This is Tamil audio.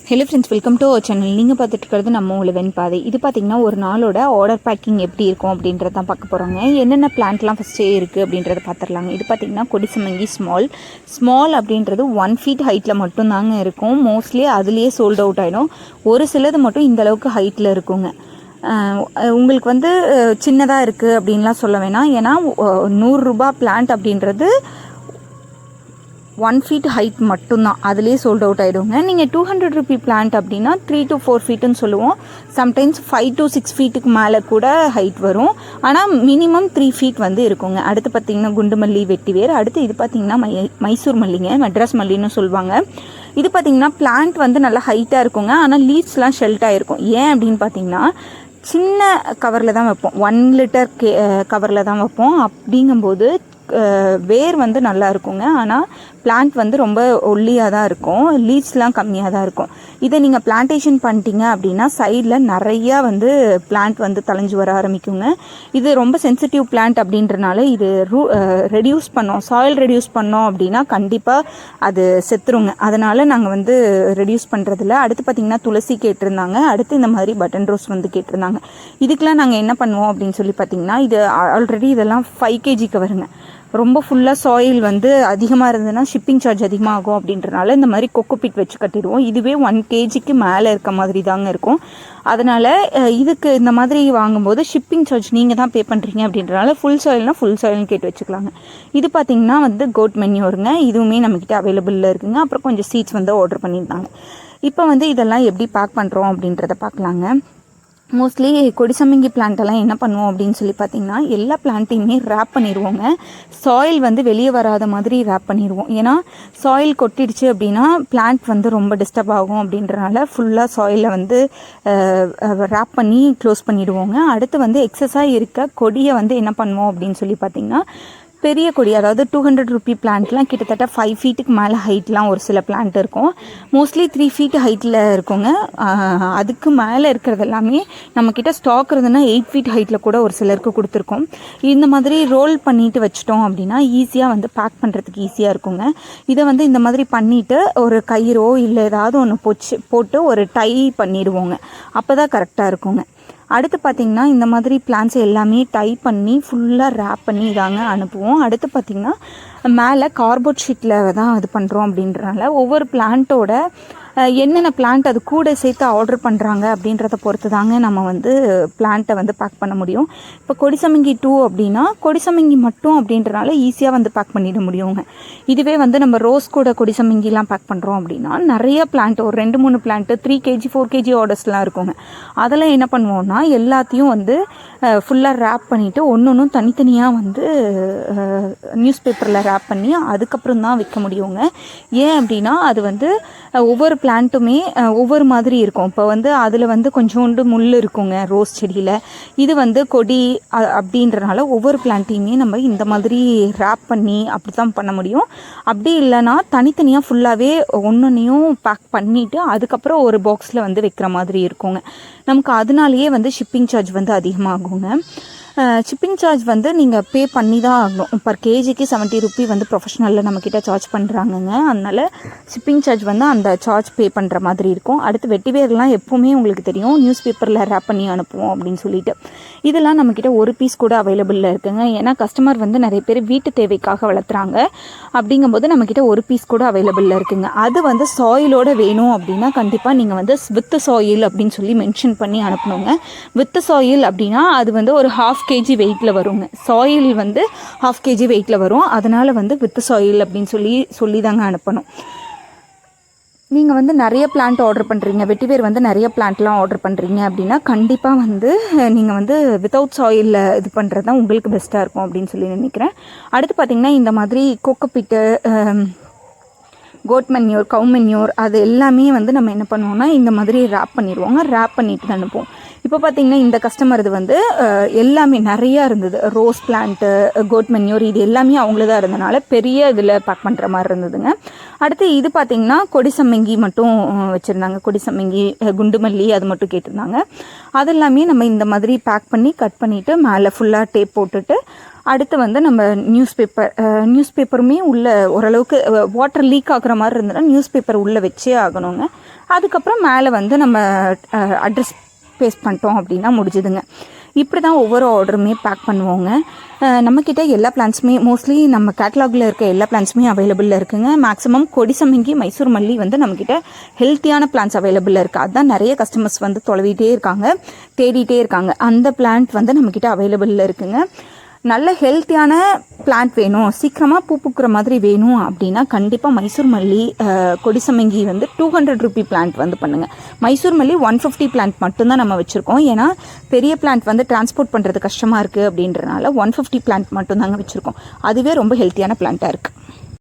Hello friends, welcome to our channel. நீங்கள் பார்த்துட்டு இருக்கிறது நம்ம உழவன் பாதை. இது பார்த்திங்கன்னா ஒரு நாளோட ஆர்டர் பேக்கிங் எப்படி இருக்கும் அப்படின்றத தான் பார்க்க போகிறோங்க. என்னென்ன பிளான்ட்லாம் ஃபஸ்ட்டே இருக்குது அப்படின்றத பார்த்துடலாங்க. இது பார்த்திங்கன்னா கொடிசம்மங்கி ஸ்மால் அப்படின்றது 1 feet ஹைட்டில் மட்டும்தாங்க இருக்கும். மோஸ்ட்லி அதுலேயே சோல்ட் அவுட் ஆகிடும். ஒரு சிலது மட்டும் இந்தளவுக்கு ஹைட்டில் இருக்குங்க. உங்களுக்கு வந்து சின்னதாக இருக்குது அப்படின்லாம் சொல்ல வேணாம். ஏன்னா 100 ரூபா பிளான்ட் அப்படின்றது 1 feet ஹைட் மட்டும்தான், அதுலேயே சோல்ட் அவுட் ஆகிடுங்க. நீங்கள் 200 ரூபி பிளான்ட் அப்படின்னா 3 to 4 feetன்னு சொல்லுவோம். சம்டைம்ஸ் 5 to 6 feetக்கு மேலே கூட ஹைட் வரும். ஆனால் மினிமம் 3 feet வந்து இருக்குங்க. அடுத்து பார்த்திங்கன்னா குண்டு மல்லி, வெட்டிவேர். அடுத்து இது பார்த்திங்கன்னா மைசூர் மல்லிங்க, மெட்ராஸ் மல்லின்னு சொல்லுவாங்க. இது பார்த்திங்கன்னா பிளான்ட் வந்து நல்லா ஹைட்டாக இருக்குங்க. ஆனால் லீவ்ஸ்லாம் ஷெல்ட்டாக இருக்கும். ஏன் அப்படின்னு பார்த்திங்கன்னா சின்ன கவரில் தான் வைப்போம், 1 liter கவரில் தான் வைப்போம். அப்படிங்கும்போது வேர் வந்து நல்லா இருக்குங்க. ஆனால் பிளான்ட் வந்து ரொம்ப ஒல்லியாக தான் இருக்கும், லீவ்ஸ்லாம் கம்மியாக தான் இருக்கும். இதை நீங்கள் பிளான்டேஷன் பண்ணிட்டீங்க அப்படின்னா சைடில் நிறையா வந்து பிளான்ட் வந்து தலைஞ்சு வர ஆரம்பிக்குங்க. இது ரொம்ப சென்சிட்டிவ் பிளான்ட் அப்படின்றனால இது ரெடியூஸ் பண்ணோம், சாயில் ரெடியூஸ் பண்ணோம் அப்படின்னா கண்டிப்பாக அது செத்துருங்க. அதனால் நாங்கள் வந்து ரெடியூஸ் பண்ணுறதில்ல. அடுத்து பார்த்திங்கன்னா துளசி கேட்டிருந்தாங்க. அடுத்து இந்த மாதிரி பட்டன் ரோஸ் வந்து கேட்டிருந்தாங்க. இதுக்கெலாம் நாங்கள் என்ன பண்ணுவோம் அப்படின்னு சொல்லி பார்த்திங்கன்னா, இது ஆல்ரெடி இதெல்லாம் 5 kg கவருங்க. ரொம்ப ஃபுல்லாக சாயில் வந்து அதிகமாக இருந்ததுன்னா ஷிப்பிங் சார்ஜ் அதிகமாகும் அப்படின்றனால இந்த மாதிரி கொக்கோபிட் வச்சு கட்டிடுவோம். இதுவே 1 kgக்கு மேலே இருக்க மாதிரி தாங்க இருக்கும். அதனால் இதுக்கு இந்த மாதிரி வாங்கும்போது ஷிப்பிங் சார்ஜ் நீங்கள் தான் பே பண்ணுறீங்க அப்படின்றனால ஃபுல் சாயில்னால் ஃபுல் சாயில்னு கேட்டு வச்சுக்கலாங்க. இது பார்த்திங்கன்னா வந்து கோட் மென்யூருங்க. இதுவுமே நம்மக்கிட்ட அவைலபிளில் இருக்குங்க. அப்புறம் கொஞ்சம் சீட்ஸ் வந்து ஆர்டர் பண்ணியிருந்தாங்க. இப்போ வந்து இதெல்லாம் எப்படி பேக் பண்ணுறோம் அப்படின்றத பார்க்கலாங்க. மோஸ்ட்லி கொடிசம்மங்கி பிளான்ட்டெல்லாம் என்ன பண்ணுவோம் அப்படின்னு சொல்லி பார்த்திங்கன்னா, எல்லா பிளான்ட்டையுமே ரேப் பண்ணிடுவோங்க. சாயில் வந்து வெளியே வராத மாதிரி ரேப் பண்ணிடுவோம். ஏன்னா சாயில் கொட்டிடுச்சு அப்படின்னா பிளான்ட் வந்து ரொம்ப டிஸ்டர்ப் ஆகும் அப்படின்றனால ஃபுல்லாக சாயிலை வந்து ரேப் பண்ணி க்ளோஸ் பண்ணிவிடுவோங்க. அடுத்து வந்து எக்ஸஸாக இருக்க கொடியை வந்து என்ன பண்ணுவோம் அப்படின்னு சொல்லி பார்த்திங்கன்னா, பெரிய கொடி, அதாவது 200 ரூபி பிளான்ட்லாம் கிட்டத்தட்ட 5 feetக்கு மேலே ஹைட்லாம் ஒரு சில பிளான்ட் இருக்கும். மோஸ்ட்லி 3 feet ஹைட்டில் இருக்குங்க. அதுக்கு மேலே இருக்கிறது எல்லாமே நம்மக்கிட்ட ஸ்டாக் இருந்ததுன்னா 8 feet ஹைட்டில் கூட ஒரு சிலருக்கு கொடுத்துருக்கோம். இந்த மாதிரி ரோல் பண்ணிட்டு வச்சிட்டோம் அப்படின்னா ஈஸியாக வந்து பேக் பண்ணுறதுக்கு ஈஸியாக இருக்குங்க. இதை வந்து இந்த மாதிரி பண்ணிவிட்டு ஒரு கயிறோ இல்லை ஏதாவது ஒன்று போட்டு ஒரு டை பண்ணிடுவோங்க. அப்போ தான் கரெக்டாக இருக்குங்க. அடுத்து பார்த்திங்கன்னா இந்த மாதிரி பிளான்ஸ் எல்லாமே டை பண்ணி ஃபுல்லாக ரேப் பண்ணி இதாங்க அனுப்புவோம். அடுத்து பார்த்திங்கன்னா மேலே கார்போர்ட் ஷீட்டில் தான் இது பண்ணுறோம் அப்படின்றனால ஒவ்வொரு பிளான்ட்டோட என்னென்ன பிளான்ட் அது கூட சேர்த்து ஆர்டர் பண்ணுறாங்க அப்படின்றத பொறுத்து தாங்க நம்ம வந்து பிளான்ட்டை வந்து பேக் பண்ண முடியும். இப்போ கொடிசம்மங்கி 2 அப்படின்னா கொடிசம்மங்கி மட்டும் அப்படின்றனால ஈஸியாக வந்து பேக் பண்ணிட முடியுங்க. இதுவே வந்து நம்ம ரோஸ் கூட கொடிசம்மங்கிலாம் பேக் பண்ணுறோம் அப்படின்னா நிறைய பிளான்ட், ஒரு 2-3 பிளான்ட்டு 3 kg 4 kg ஆர்டர்ஸ்லாம் இருக்குங்க. அதெல்லாம் என்ன பண்ணுவோம்னா எல்லாத்தையும் வந்து ஃபுல்லாக ரேப் பண்ணிவிட்டு ஒன்றும் தனித்தனியாக வந்து நியூஸ் பேப்பரில் ரேப் பண்ணி அதுக்கப்புறம் தான் விற்க முடியுங்க. ஏன் அப்படின்னா அது வந்து ஒவ்வொரு பிளான்ட்டுமே ஒவ்வொரு மாதிரி இருக்கும். இப்போ வந்து அதில் வந்து கொஞ்சோண்டு முள் இருக்குங்க ரோஸ் செடியில். இது வந்து கொடி அப்படின்றனால ஒவ்வொரு பிளான்ட்டையுமே நம்ம இந்த மாதிரி ரேப் பண்ணி அப்படி தான் பண்ண முடியும். அப்படி இல்லைன்னா தனித்தனியாக ஃபுல்லாகவே ஒன்றையும் பேக் பண்ணிவிட்டு அதுக்கப்புறம் ஒரு பாக்ஸில் வந்து வைக்கிற மாதிரி இருக்குங்க. நமக்கு அதனாலேயே வந்து ஷிப்பிங் சார்ஜ் வந்து அதிகமாகுங்க. ஷிப்பிங் சார்ஜ் வந்து நீங்கள் பே பண்ணி தான் ஆகணும். பர் கேஜிக்கு 70 ரூபி வந்து ப்ரொஃபஷ்னலில் நம்மக்கிட்ட சார்ஜ் பண்ணுறாங்கங்க. அதனால் ஷிப்பிங் சார்ஜ் வந்து அந்த சார்ஜ் பே பண்ணுற மாதிரி இருக்கும். அடுத்து வெட்டிவேர்லாம் எப்போவுமே உங்களுக்கு தெரியும், நியூஸ் பேப்பரில் ரேப் பண்ணி அனுப்புவோம் அப்படின்னு சொல்லிட்டு. இதெல்லாம் நம்மக்கிட்ட ஒரு பீஸ் கூட அவைலபிளில் இருக்குங்க. ஏன்னா கஸ்டமர் வந்து நிறைய பேர் வீட்டு தேவைக்காக வளர்த்துறாங்க. அப்படிங்கும்போது நம்மக்கிட்ட ஒரு பீஸ் கூட அவைலபிளில் இருக்குங்க. அது வந்து சாயிலோடு வேணும் அப்படின்னா கண்டிப்பாக நீங்கள் வந்து வித் சாயில் அப்படின்னு சொல்லி மென்ஷன் பண்ணி அனுப்பணுங்க. வித் சாயில் அப்படின்னா அது வந்து ஒரு 1/2 kg வெயிட்டில் வருங்க. சாயில் வந்து 1/2 kg வெயிட்டில் வரும். அதனால் வந்து வித் சாயில் அப்படின்னு சொல்லி தாங்க அனுப்பணும். நீங்கள் வந்து நிறைய பிளான்ட் ஆர்டர் பண்ணுறீங்க, வெட்டிவேர் வந்து நிறைய பிளான்ட்லாம் ஆர்டர் பண்ணுறீங்க அப்படின்னா கண்டிப்பாக வந்து நீங்கள் வந்து வித்தவுட் சாயிலில் இது பண்ணுறது தான் உங்களுக்கு பெஸ்ட்டாக இருக்கும் அப்படின்னு சொல்லி நினைக்கிறேன். அடுத்து பார்த்திங்கன்னா இந்த மாதிரி கோகோபிட்டு, கோட் மென்யூர், கவு மென்யூர் அது எல்லாமே வந்து நம்ம என்ன பண்ணுவோம்னா இந்த மாதிரி ரேப் பண்ணிடுவோங்க. ரேப் பண்ணிட்டு தான் அனுப்புவோம். இப்போ பார்த்தீங்கன்னா இந்த கஸ்டமர் இது வந்து எல்லாமே நிறையா இருந்தது. ரோஸ் பிளான்ட்டு, கோட் மென்யூர், இது எல்லாமே அவங்களதான் இருந்தனால பெரிய இதில் பேக் பண்ணுற மாதிரி இருந்ததுங்க. அடுத்து இது பார்த்தீங்கன்னா கொடி சம்மங்கி மட்டும் வச்சுருந்தாங்க. கொடி சம்மங்கி, குண்டுமல்லி அது மட்டும் கேட்டிருந்தாங்க. அதெல்லாமே நம்ம இந்த மாதிரி பேக் பண்ணி கட் பண்ணிவிட்டு மேலே ஃபுல்லாக டேப் போட்டுட்டு அடுத்து வந்து நம்ம நியூஸ் பேப்பருமே உள்ள ஓரளவுக்கு வாட்டர் லீக் ஆகுற மாதிரி இருந்ததுன்னா நியூஸ் பேப்பர் உள்ளே வச்சே ஆகணுங்க. அதுக்கப்புறம் மேலே வந்து நம்ம அட்ரஸ் பேஸ்ட் பண்ணிட்டோம் அப்படின்னா முடிஞ்சுதுங்க. இப்படி தான் ஒவ்வொரு ஆர்டருமே பேக் பண்ணுவோங்க. நம்மக்கிட்ட எல்லா பிளான்ஸுமே மோஸ்ட்லி நம்ம கேட்டலாகில் இருக்க எல்லா பிளான்ஸுமே அவைலபிளில் இருக்குங்க. மேக்ஸிமம் கொடி சம்மங்கி, மைசூர் மல்லி வந்து நம்மக்கிட்ட ஹெல்த்தியான பிளான்ஸ் அவைலபிளில் இருக்குது. அதுதான் நிறைய கஸ்டமர்ஸ் வந்து தொலைவிட்டே இருக்காங்க, தேடிட்டே இருக்காங்க. அந்த பிளான்ட் வந்து நம்மக்கிட்ட அவைலபிளில் இருக்குங்க. நல்ல ஹெல்த்தியான பிளான்ட் வேணும், சீக்கிரமாக பூ பூக்கிற மாதிரி வேணும் அப்படின்னா கண்டிப்பாக மைசூர் மல்லி, கொடி சம்மங்கி வந்து 200 ரூபி பிளான்ட் வந்து பண்ணுங்கள். மைசூர் மல்லி 150 பிளான்ட் மட்டும்தான் நம்ம வச்சுருக்கோம். ஏன்னா பெரிய பிளான்ட் வந்து டிரான்ஸ்போர்ட் பண்ணுறது கஷ்டமாக இருக்குது அப்படின்றனால 150 பிளான்ட் மட்டும்தாங்க வச்சுருக்கோம். அதுவே ரொம்ப ஹெல்த்தியான பிளான்ட்டாக இருக்குது.